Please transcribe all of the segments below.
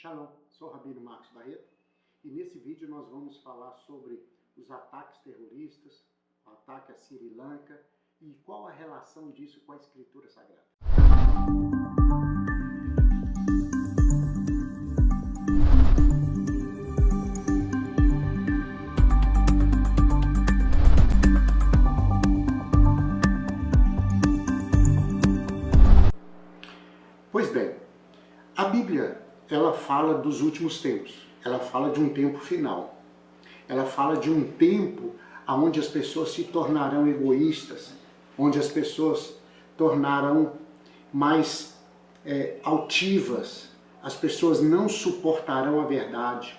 Shalom, sou o Rabino Marcos Barreto e nesse vídeo nós vamos falar sobre os ataques terroristas, o ataque a Sri Lanka e qual a relação disso com a Escritura Sagrada. Pois bem, a Bíblia ela fala dos últimos tempos, ela fala de um tempo final, ela fala de um tempo onde as pessoas se tornarão egoístas, onde as pessoas tornarão mais altivas, as pessoas não suportarão a verdade.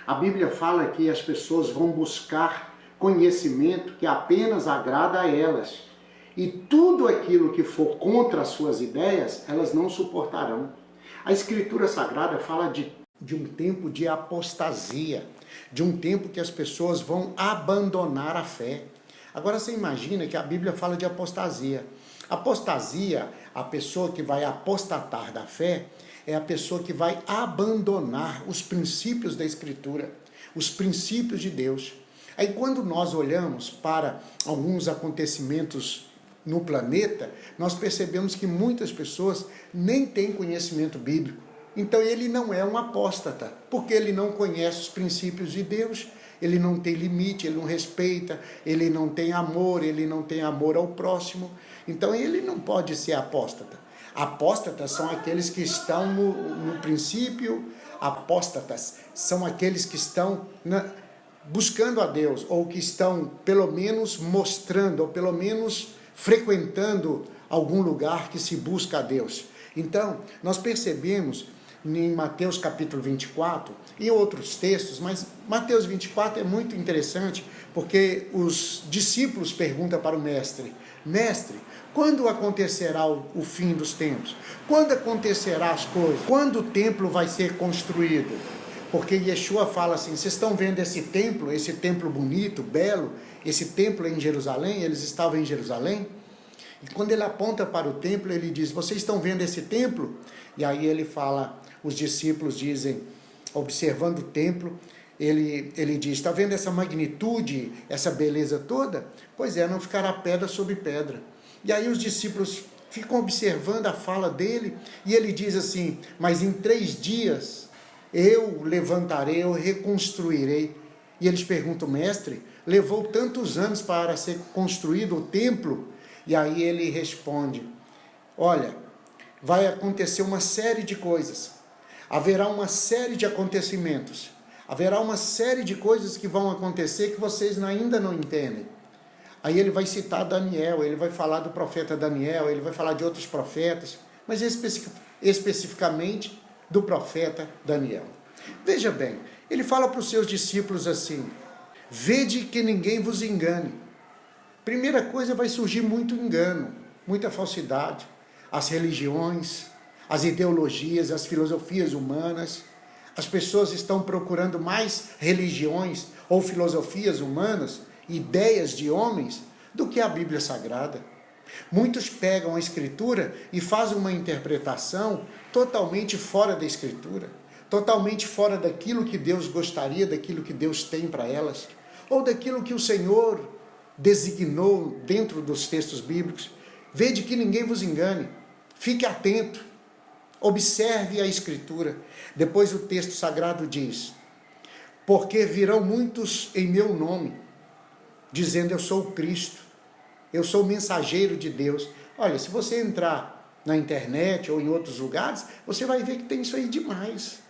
A Bíblia fala que as pessoas vão buscar conhecimento que apenas agrada a elas, e tudo aquilo que for contra as suas ideias, elas não suportarão. A Escritura Sagrada fala de um tempo de apostasia, de um tempo que as pessoas vão abandonar a fé. Agora você imagina que a Bíblia fala de apostasia. Apostasia, a pessoa que vai apostatar da fé, é a pessoa que vai abandonar os princípios da Escritura, os princípios de Deus. Aí quando nós olhamos para alguns acontecimentos no planeta, nós percebemos que muitas pessoas nem têm conhecimento bíblico. Então ele não é um apóstata, porque ele não conhece os princípios de Deus, ele não tem limite, ele não respeita, ele não tem amor ao próximo. Então ele não pode ser apóstata. Apóstatas são aqueles que estão no princípio, apóstatas são aqueles que estão buscando a Deus, ou que estão pelo menos mostrando, ou pelo menos frequentando algum lugar que se busca a Deus. Então, nós percebemos em Mateus capítulo 24 e outros textos, mas Mateus 24 é muito interessante, porque os discípulos perguntam para o mestre: Mestre, quando acontecerá o fim dos tempos? Quando acontecerá as coisas? Quando o templo vai ser construído? Porque Yeshua fala assim: vocês estão vendo esse templo bonito, belo, esse templo em Jerusalém? Eles estavam em Jerusalém. E quando ele aponta para o templo, ele diz: vocês estão vendo esse templo? E aí ele fala, os discípulos dizem, observando o templo, ele diz: está vendo essa magnitude, essa beleza toda? Pois é, não ficará pedra sobre pedra. E aí os discípulos ficam observando a fala dele, e ele diz assim: mas em 3 dias eu levantarei, eu reconstruirei. E eles perguntam: mestre, levou tantos anos para ser construído o templo? E aí ele responde: olha, vai acontecer uma série de coisas, haverá uma série de acontecimentos, haverá uma série de coisas que vão acontecer que vocês ainda não entendem. Aí ele vai citar Daniel, ele vai falar do profeta Daniel, ele vai falar de outros profetas, mas especificamente do profeta Daniel. Veja bem, ele fala para os seus discípulos assim: vede que ninguém vos engane. Primeira coisa, vai surgir muito engano, muita falsidade. As religiões, as ideologias, as filosofias humanas. As pessoas estão procurando mais religiões ou filosofias humanas, ideias de homens, do que a Bíblia Sagrada. Muitos pegam a Escritura e fazem uma interpretação totalmente fora da Escritura, totalmente fora daquilo que Deus gostaria, daquilo que Deus tem para elas, ou daquilo que o Senhor designou dentro dos textos bíblicos. Vede que ninguém vos engane, fique atento, observe a Escritura. Depois o texto sagrado diz: porque virão muitos em meu nome, dizendo eu sou o Cristo, eu sou o mensageiro de Deus. Olha, se você entrar na internet ou em outros lugares, você vai ver que tem isso aí demais.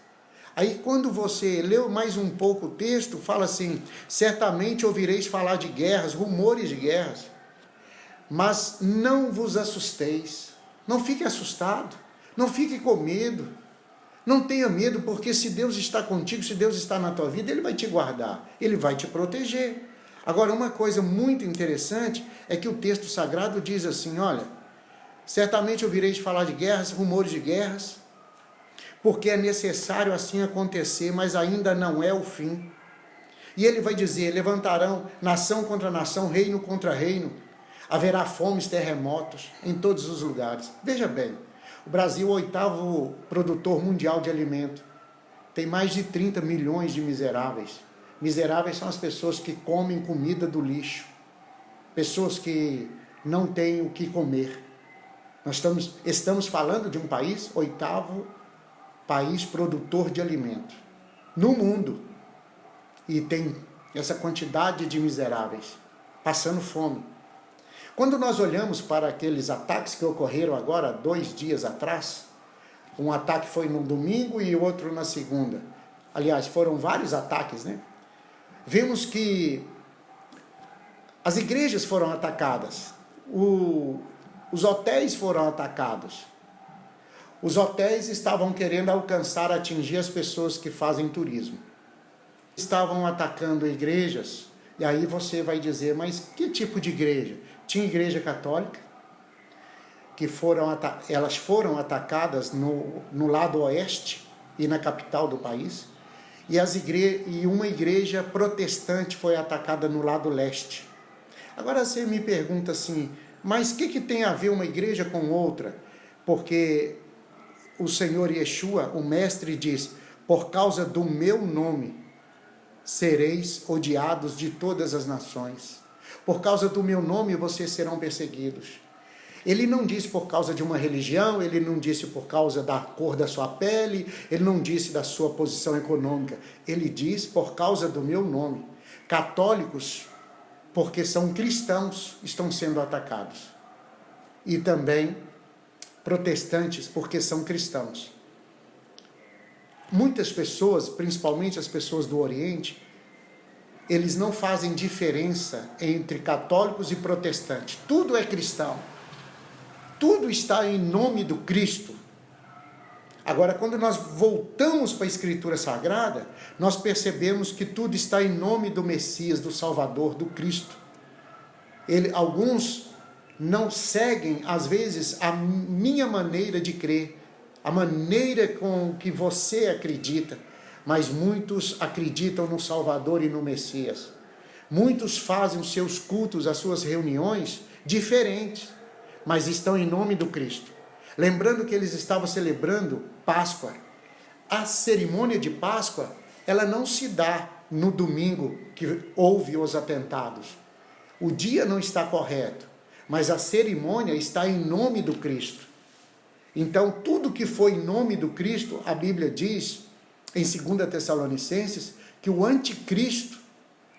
Aí quando você leu mais um pouco o texto, fala assim: certamente ouvireis falar de guerras, rumores de guerras, mas não vos assusteis, não fique assustado, não fique com medo, não tenha medo, porque se Deus está contigo, se Deus está na tua vida, Ele vai te guardar, Ele vai te proteger. Agora, uma coisa muito interessante é que o texto sagrado diz assim: olha, certamente ouvireis falar de guerras, rumores de guerras, porque é necessário assim acontecer, mas ainda não é o fim. E ele vai dizer: levantarão nação contra nação, reino contra reino, haverá fomes, terremotos em todos os lugares. Veja bem, o Brasil é o 8º produtor mundial de alimento. tem mais de 30 milhões de miseráveis. Miseráveis são as pessoas que comem comida do lixo, pessoas que não têm o que comer. Nós estamos falando de um país, 8º país produtor de alimento no mundo, e tem essa quantidade de miseráveis passando fome. Quando nós olhamos para aqueles ataques que ocorreram agora, 2 dias atrás, um ataque foi no domingo e outro na segunda. Aliás, foram vários ataques, né? Vemos que as igrejas foram atacadas, os hotéis foram atacados. Os hotéis estavam querendo atingir as pessoas que fazem turismo. Estavam atacando igrejas, e aí você vai dizer, mas que tipo de igreja? Tinha igreja católica, que elas foram atacadas no lado oeste e na capital do país, e uma igreja protestante foi atacada no lado leste. Agora você me pergunta assim, mas o que tem a ver uma igreja com outra? Porque o Senhor Yeshua, o Mestre, diz, por causa do meu nome, sereis odiados de todas as nações. Por causa do meu nome, vocês serão perseguidos. Ele não disse por causa de uma religião, ele não disse por causa da cor da sua pele, ele não disse da sua posição econômica. Ele diz por causa do meu nome. Católicos, porque são cristãos, estão sendo atacados. E também protestantes, porque são cristãos. Muitas pessoas, principalmente as pessoas do Oriente, eles não fazem diferença entre católicos e protestantes. Tudo é cristão. Tudo está em nome do Cristo. Agora, quando nós voltamos para a Escritura Sagrada, nós percebemos que tudo está em nome do Messias, do Salvador, do Cristo. Alguns não seguem, às vezes, a minha maneira de crer, a maneira com que você acredita, mas muitos acreditam no Salvador e no Messias. Muitos fazem os seus cultos, as suas reuniões diferentes, mas estão em nome do Cristo. Lembrando que eles estavam celebrando Páscoa. A cerimônia de Páscoa, ela não se dá no domingo que houve os atentados. O dia não está correto, mas a cerimônia está em nome do Cristo. Então, tudo que foi em nome do Cristo, a Bíblia diz, em 2 Tessalonicenses, que o anticristo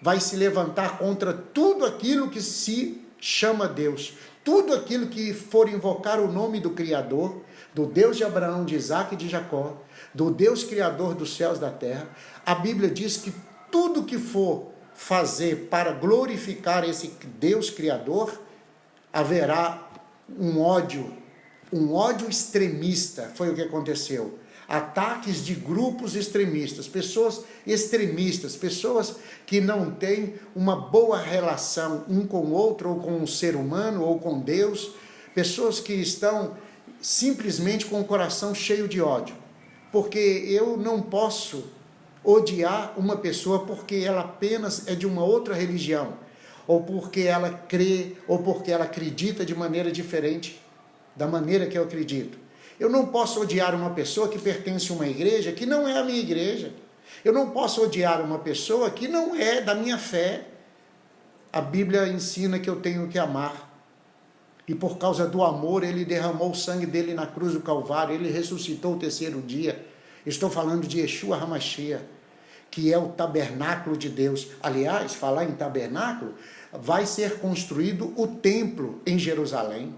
vai se levantar contra tudo aquilo que se chama Deus. Tudo aquilo que for invocar o nome do Criador, do Deus de Abraão, de Isaac e de Jacó, do Deus Criador dos céus e da terra, a Bíblia diz que tudo que for fazer para glorificar esse Deus Criador, haverá um ódio extremista. Foi o que aconteceu. Ataques de grupos extremistas, pessoas extremistas, pessoas que não têm uma boa relação um com o outro, ou com o ser humano, ou com Deus, pessoas que estão simplesmente com o coração cheio de ódio, porque eu não posso odiar uma pessoa porque ela apenas é de uma outra religião, ou porque ela crê, ou porque ela acredita de maneira diferente da maneira que eu acredito. Eu não posso odiar uma pessoa que pertence a uma igreja que não é a minha igreja. Eu não posso odiar uma pessoa que não é da minha fé. A Bíblia ensina que eu tenho que amar. E por causa do amor, ele derramou o sangue dele na cruz do Calvário. Ele ressuscitou o 3º dia. Estou falando de Yeshua HaMashiach, que é o tabernáculo de Deus. Aliás, falar em tabernáculo, vai ser construído o templo em Jerusalém.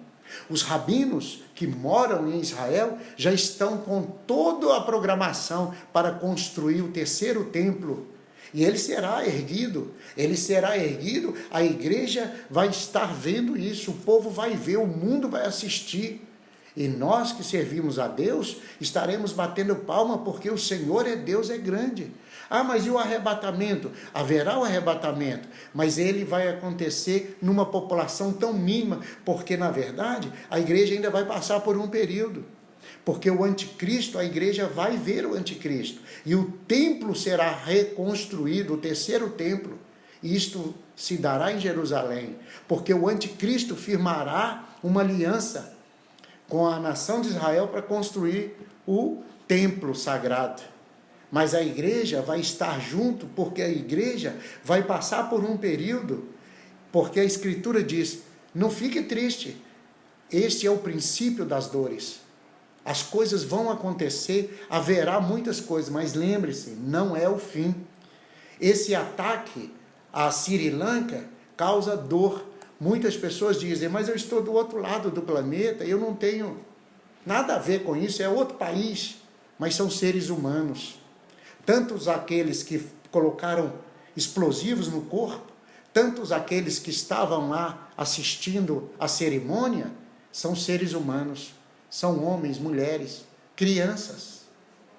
Os rabinos que moram em Israel já estão com toda a programação para construir o 3º templo. E ele será erguido, a igreja vai estar vendo isso, o povo vai ver, o mundo vai assistir. E nós que servimos a Deus, estaremos batendo palma porque o Senhor é Deus, é grande. Ah, mas e o arrebatamento? Haverá o arrebatamento, mas ele vai acontecer numa população tão mínima, porque na verdade a igreja ainda vai passar por um período. Porque o anticristo, a igreja vai ver o anticristo. E o templo será reconstruído, o 3º templo. E isto se dará em Jerusalém, porque o anticristo firmará uma aliança com a nação de Israel para construir o templo sagrado. mas a igreja vai estar junto, porque a igreja vai passar por um período, porque a Escritura diz, não fique triste, este é o princípio das dores. As coisas vão acontecer, haverá muitas coisas, mas lembre-se, não é o fim. Esse ataque a Sri Lanka causa dor. Muitas pessoas dizem, mas eu estou do outro lado do planeta, eu não tenho nada a ver com isso, é outro país, mas são seres humanos. Tantos aqueles que colocaram explosivos no corpo, tantos aqueles que estavam lá assistindo a cerimônia, são seres humanos, são homens, mulheres, crianças,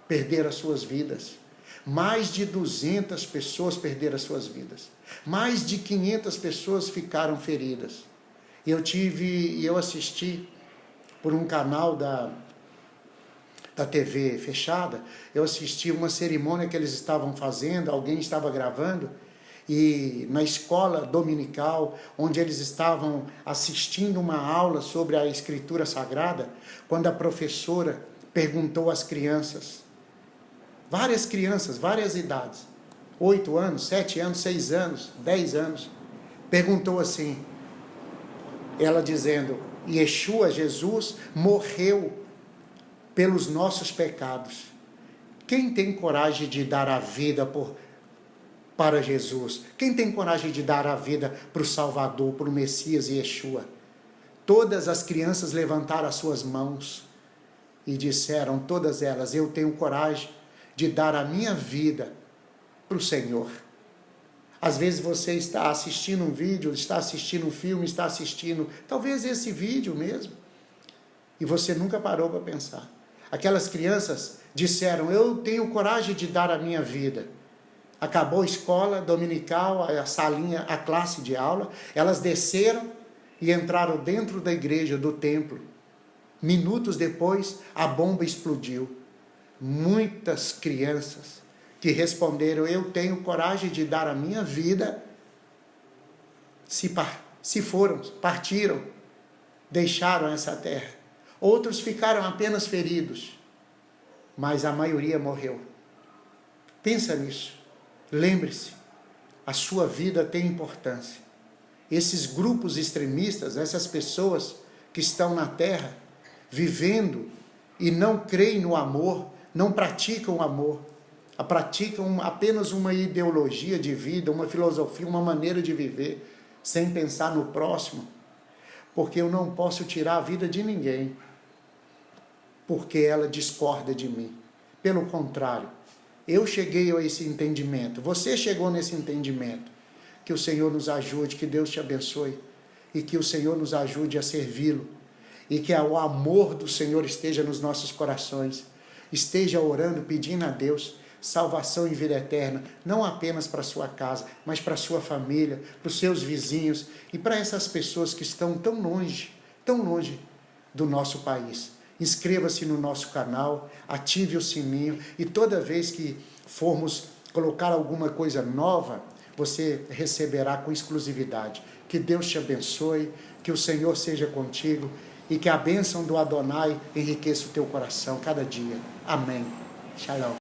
perderam as suas vidas. Mais de 200 pessoas perderam as suas vidas. Mais de 500 pessoas ficaram feridas. Eu assisti por um canal da TV fechada, eu assisti uma cerimônia que eles estavam fazendo, alguém estava gravando, e na escola dominical, onde eles estavam assistindo uma aula sobre a Escritura Sagrada, quando a professora perguntou às crianças, várias crianças, várias idades, 8 anos, 7 anos, 6 anos, 10 anos, perguntou assim, ela dizendo, Yeshua, Jesus, morreu pelos nossos pecados. Quem tem coragem de dar a vida para Jesus? Quem tem coragem de dar a vida para o Salvador, para o Messias Yeshua? Todas as crianças levantaram as suas mãos e disseram, todas elas, eu tenho coragem de dar a minha vida para o Senhor. Às vezes você está assistindo um vídeo, está assistindo um filme, está assistindo, talvez esse vídeo mesmo, e você nunca parou para pensar. Aquelas crianças disseram, eu tenho coragem de dar a minha vida. Acabou a escola dominical, a salinha, a classe de aula, elas desceram e entraram dentro da igreja, do templo. Minutos depois, a bomba explodiu. Muitas crianças que responderam, eu tenho coragem de dar a minha vida, partiram, deixaram essa terra. Outros ficaram apenas feridos, mas a maioria morreu. Pensa nisso. Lembre-se, a sua vida tem importância. Esses grupos extremistas, essas pessoas que estão na terra, vivendo e não creem no amor, não praticam o amor, praticam apenas uma ideologia de vida, uma filosofia, uma maneira de viver, sem pensar no próximo, porque eu não posso tirar a vida de ninguém, porque ela discorda de mim. Pelo contrário, eu cheguei a esse entendimento, você chegou nesse entendimento, que o Senhor nos ajude, que Deus te abençoe, e que o Senhor nos ajude a servi-lo, e que o amor do Senhor esteja nos nossos corações, esteja orando, pedindo a Deus, salvação e vida eterna, não apenas para a sua casa, mas para a sua família, para os seus vizinhos, e para essas pessoas que estão tão longe do nosso país. Inscreva-se no nosso canal, ative o sininho, e toda vez que formos colocar alguma coisa nova, você receberá com exclusividade. Que Deus te abençoe, que o Senhor seja contigo, e que a bênção do Adonai enriqueça o teu coração cada dia. Amém. Shalom.